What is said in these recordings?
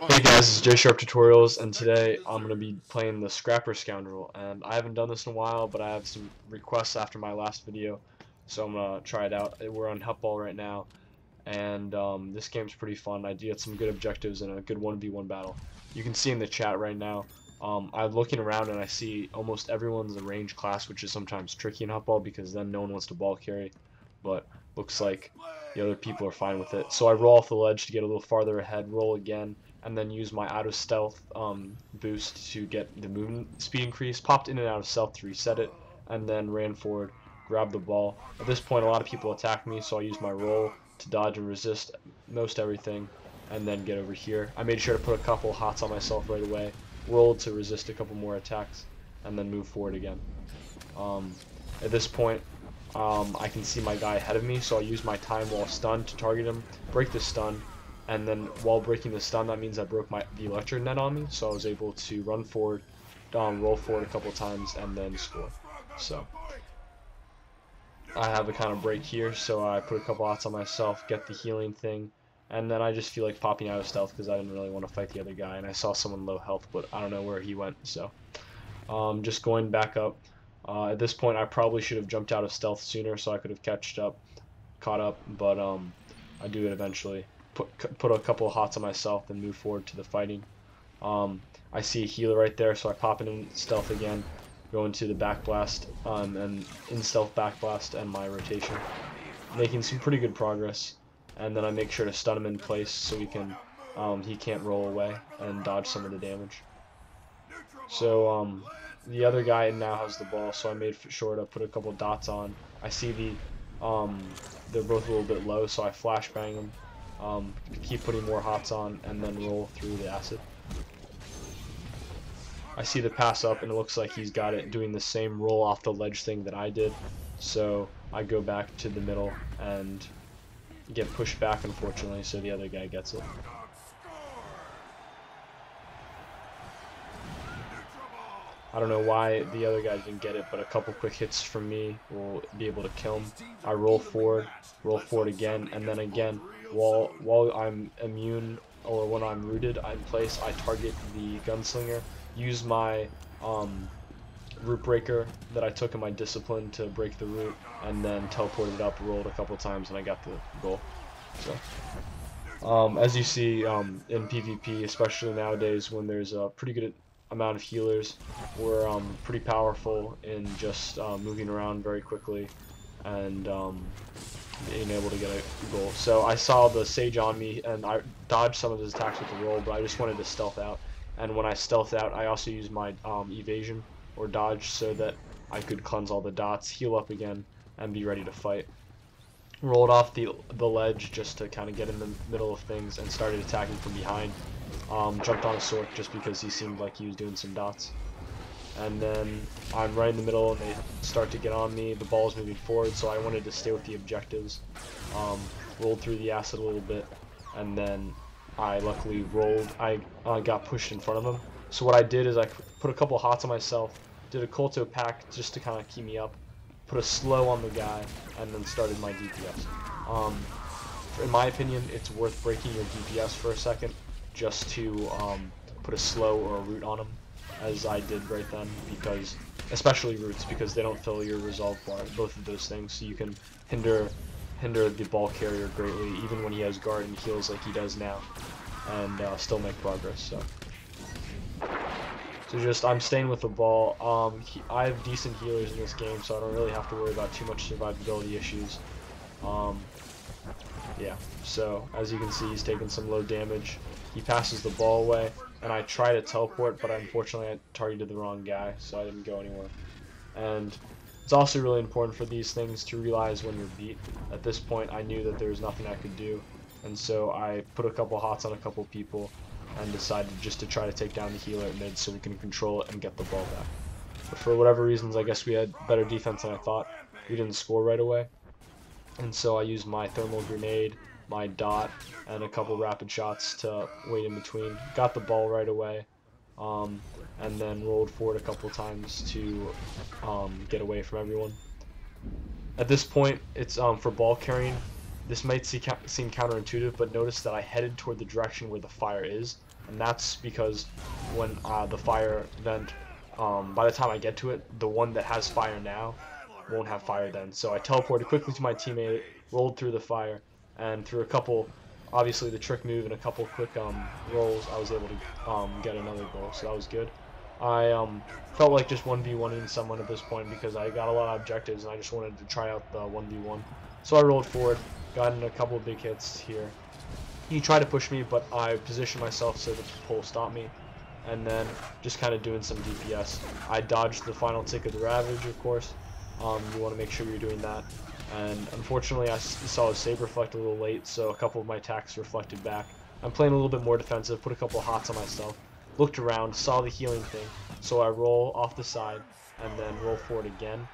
Hey guys, it's SWTOR, and today I'm going to be playing the Scrapper Scoundrel, and I haven't done this in a while, but I have some requests after my last video, so I'm going to try it out. We're on Hutball right now, and this game's pretty fun. I do get some good objectives and a good 1v1 battle. You can see in the chat right now, I'm looking around and I see almost everyone's a range class, which is sometimes tricky in Hutball because then no one wants to ball carry, but looks like the other people are fine with it. So I roll off the ledge to get a little farther ahead, roll again, and then use my out of stealth boost to get the movement speed increase, popped in and out of stealth to reset it, and then ran forward, grabbed the ball. At this point a lot of people attack me, so I use my roll to dodge and resist most everything, and then get over here. I made sure to put a couple hots on myself right away, rolled to resist a couple more attacks, and then move forward again. At this point I can see my guy ahead of me, so I use my time while stunned to target him, break the stun, and then while breaking the stun, that means I broke the electric net on me, so I was able to run forward, roll forward a couple times, and then score. So I have a kind of break here, so I put a couple hots on myself, get the healing thing, and then I just feel like popping out of stealth because I didn't really want to fight the other guy, and I saw someone low health, but I don't know where he went, so just going back up. At this point I probably should have jumped out of stealth sooner so I could have caught up, but I do it eventually. Put a couple of hots on myself and move forward to the fighting. I see a healer right there, so I pop in stealth again, go into the backblast, and in stealth backblast and my rotation, making some pretty good progress. And then I make sure to stun him in place so he can't roll away and dodge some of the damage. So the other guy now has the ball, so I made sure to put a couple dots on. I see they're both a little bit low, so I flashbang them. Keep putting more hots on, and then roll through the acid. I see the pass up, and it looks like he's got it doing the same roll off the ledge thing that I did, so I go back to the middle and get pushed back, unfortunately, so the other guy gets it. I don't know why the other guy didn't get it, but a couple quick hits from me will be able to kill him. I roll forward again, and then again, while I'm immune or when I'm rooted in place, I target the gunslinger, use my root breaker that I took in my discipline to break the root, and then teleported up, rolled a couple times, and I got the goal. So as you see in PvP, especially nowadays when there's a pretty good amount of healers, we're pretty powerful in just moving around very quickly and being able to get a goal. So I saw the Sage on me and I dodged some of his attacks with the roll, but I just wanted to stealth out. And when I stealth out, I also used my evasion or dodge so that I could cleanse all the dots, heal up again, and be ready to fight. Rolled off the ledge just to kind of get in the middle of things and started attacking from behind. Jumped on a sword just because he seemed like he was doing some dots. And then I'm right in the middle and they start to get on me. The ball's moving forward, so I wanted to stay with the objectives. Rolled through the acid a little bit, and then I luckily I got pushed in front of him. So what I did is I put a couple hots on myself, did a Colto pack just to kind of keep me up, put a slow on the guy, and then started my DPS. In my opinion, it's worth breaking your DPS for a second just to put a slow or a root on him, as I did right then, because especially roots, because they don't fill your resolve bar, both of those things, so you can hinder the ball carrier greatly, even when he has guard and heals like he does now, and still make progress. So just I'm staying with the ball. I have decent healers in this game, so I don't really have to worry about too much survivability issues. Yeah, so as you can see, he's taking some low damage. He passes the ball away, and I try to teleport, but unfortunately I targeted the wrong guy, so I didn't go anywhere. And it's also really important for these things to realize when you're beat. At this point, I knew that there was nothing I could do, and so I put a couple hots on a couple people and decided just to try to take down the healer at mid so we can control it and get the ball back. But for whatever reasons, I guess we had better defense than I thought. We didn't score right away, and so I used my thermal grenade, my dot, and a couple rapid shots to wait in between. Got the ball right away, and then rolled forward a couple times to get away from everyone. At this point, it's for ball carrying, This might seem counterintuitive, but notice that I headed toward the direction where the fire is. and that's because when the fire vent, by the time I get to it, the one that has fire now won't have fire then. So I teleported quickly to my teammate, rolled through the fire, and through a couple, obviously the trick move and a couple quick rolls, I was able to get another goal, so that was good. I felt like just 1v1ing someone at this point because I got a lot of objectives and I just wanted to try out the 1v1. So I rolled forward, got in a couple of big hits here. He tried to push me, but I positioned myself so that the pole stopped me, and then just kind of doing some DPS. I dodged the final tick of the Ravage, of course. You want to make sure you're doing that. And unfortunately, I saw his save reflect a little late, so a couple of my attacks reflected back. I'm playing a little bit more defensive, put a couple of hots on myself, looked around, saw the healing thing, so I roll off the side and then roll forward again.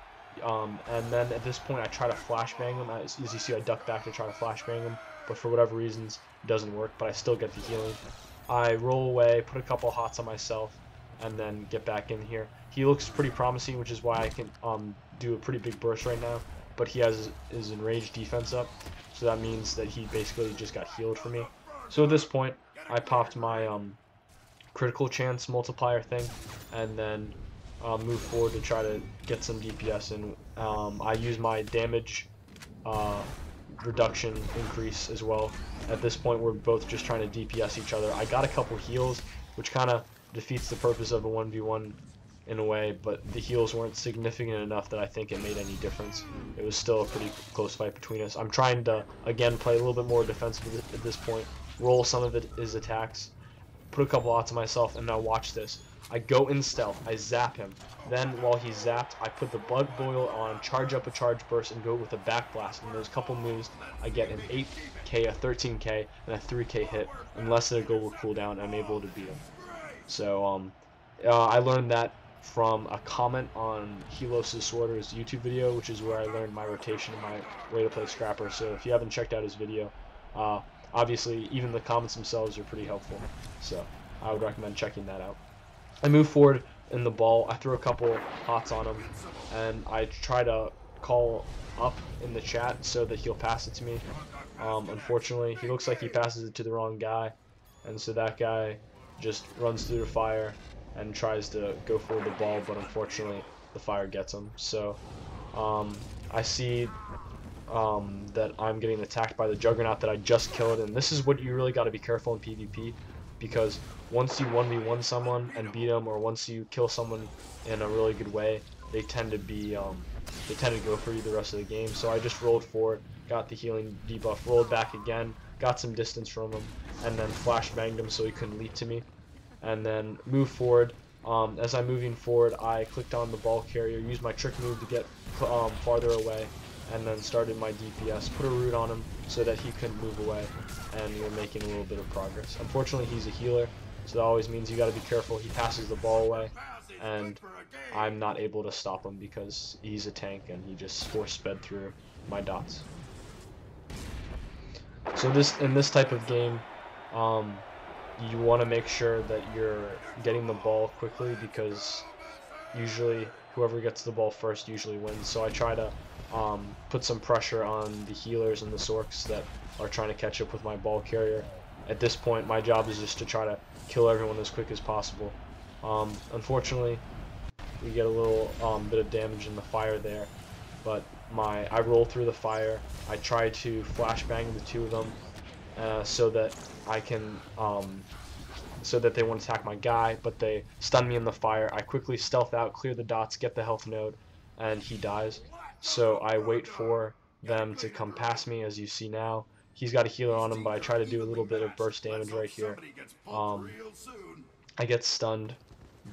And then at this point, I try to flashbang him. As you see, I duck back to try to flashbang him, but for whatever reasons, it doesn't work, but I still get the healing. I roll away, put a couple of hots on myself, and then get back in here. He looks pretty promising, which is why I can do a pretty big burst right now, but he has his enraged defense up, so that means that he basically just got healed for me. So at this point, I popped my critical chance multiplier thing, and then move forward to try to get some DPS, and I use my damage reduction increase as well. At this point, we're both just trying to DPS each other. I got a couple heals, which kind of defeats the purpose of a 1v1 in a way, but the heals weren't significant enough that I think it made any difference. It was still a pretty close fight between us. I'm trying to, again, play a little bit more defensive at this point, roll some of his attacks, put a couple odds on myself, and now watch this. I go in stealth, I zap him. Then while he's zapped, I put the Bug Boil on, charge up a charge burst, and go with a back blast. And those couple moves, I get an 8k, a 13k, and a 3k hit. Unless their goal will cool down, I'm able to beat him. So I learned that from a comment on Helos' SWTOR's YouTube video, which is where I learned my rotation and my way to play Scrapper. So if you haven't checked out his video, obviously even the comments themselves are pretty helpful. So I would recommend checking that out. I move forward in the ball, I throw a couple hots on him, and I try to call up in the chat so that he'll pass it to me. Unfortunately, he looks like he passes it to the wrong guy, and so that guy just runs through the fire and tries to go for the ball, but unfortunately the fire gets him. So I see that I'm getting attacked by the Juggernaut that I just killed, and this is what you really got to be careful in PvP, because once you 1v1 someone and beat them, or once you kill someone in a really good way, they tend to be they tend to go for you the rest of the game. So I just rolled forward, got the healing debuff, rolled back again, got some distance from him, and then flash banged him so he couldn't leap to me, and then move forward. As I'm moving forward, I clicked on the ball carrier, used my trick move to get farther away, and then started my DPS, put a root on him so that he couldn't move away, and we're making a little bit of progress. Unfortunately, he's a healer, so that always means you got to be careful. He passes the ball away, and I'm not able to stop him because he's a tank and he just force sped through my dots. So in this type of game, you want to make sure that you're getting the ball quickly, because usually whoever gets the ball first usually wins. So I try to put some pressure on the healers and the Sorks that are trying to catch up with my ball carrier. At this point, my job is just to try to kill everyone as quick as possible. Unfortunately, we get a little bit of damage in the fire there, but I roll through the fire. I try to flashbang the two of them so that I can so that they won't attack my guy, but they stun me in the fire. I quickly stealth out, clear the dots, get the health node, and he dies. So I wait for them to come past me, as you see now. He's got a healer on him, but I try to do a little bit of burst damage right here. I get stunned,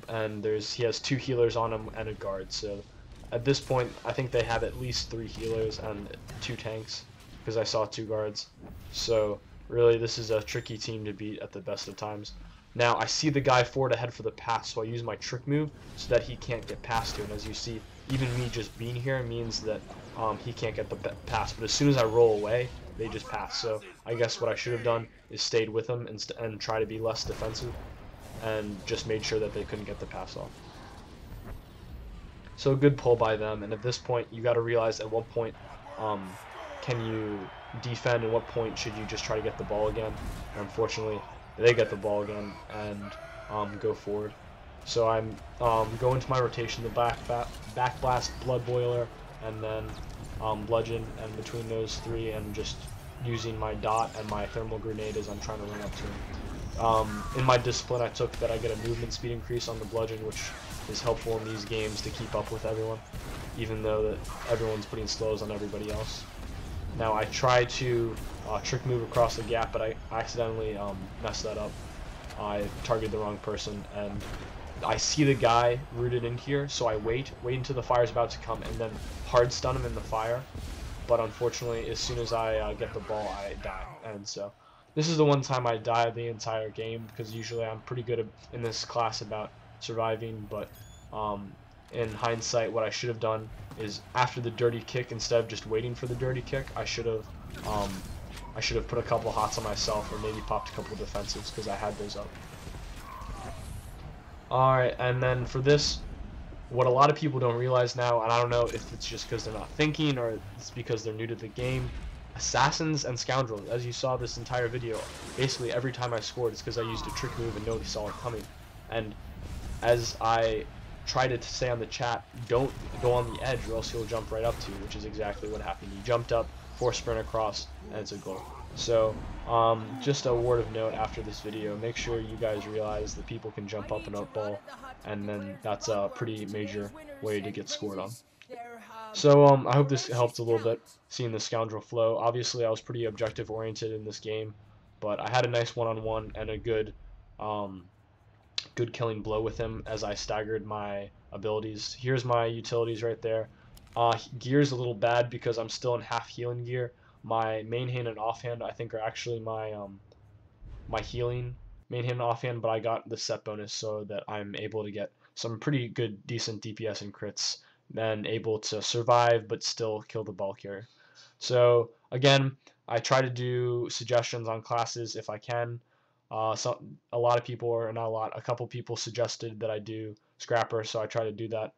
and he has 2 healers on him and a guard. So at this point, I think they have at least 3 healers and 2 tanks, because I saw 2 guards. So really, this is a tricky team to beat at the best of times. Now, I see the guy forward ahead for the pass, so I use my trick move so that he can't get past to him. As you see, even me just being here means that he can't get the pass, but as soon as I roll away, they just pass. So I guess what I should have done is stayed with them and try to be less defensive, and just made sure that they couldn't get the pass off. So a good pull by them, and at this point, you got to realize at what point can you defend, and what point should you just try to get the ball again. And unfortunately, they get the ball again and go forward. So I'm going to my rotation, the back blast, blood boiler, and then bludgeon, and between those three, and just using my dot and my thermal grenade as I'm trying to run up to him. In my discipline, I took that I get a movement speed increase on the bludgeon, which is helpful in these games to keep up with everyone, even though that everyone's putting slows on everybody else. Now I try to trick move across the gap, but I accidentally messed that up. I targeted the wrong person, and I see the guy rooted in here, so I wait until the fire's about to come, and then hard stun him in the fire. But unfortunately, as soon as I get the ball, I die. And so this is the one time I die the entire game, because usually I'm pretty good in this class about surviving, but in hindsight, what I should have done is after the dirty kick, instead of just waiting for the dirty kick, I should have put a couple hots on myself, or maybe popped a couple defensives, because I had those up. Alright, and then for this, what a lot of people don't realize now, and I don't know if it's just because they're not thinking or it's because they're new to the game, assassins and scoundrels, as you saw this entire video, basically every time I scored, it's because I used a trick move and nobody saw it coming. And as I try to say on the chat, don't go on the edge or else he'll jump right up to you, which is exactly what happened. He jumped up, force sprint across, and it's a goal. So just a word of note after this video, make sure you guys realize that people can jump up and up ball, and then that's a pretty major way to get scored on. So I hope this helped a little bit, seeing the Scoundrel flow. Obviously I was pretty objective oriented in this game, but I had a nice one-on-one and a good killing blow with him as I staggered my abilities. Here's my utilities right there. Gear's a little bad because I'm still in half healing gear. My main hand and offhand I think are actually my my healing main hand and offhand, but I got the set bonus so that I'm able to get some pretty good decent DPS and crits, then able to survive but still kill the ball carrier. So again, I try to do suggestions on classes if I can. A lot of people, or not a lot, a couple people suggested that I do Scrapper, so I try to do that.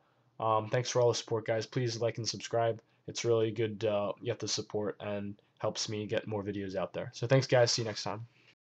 Thanks for all the support, guys. Please like and subscribe. It's really good you get the support and helps me get more videos out there. So thanks, guys. See you next time.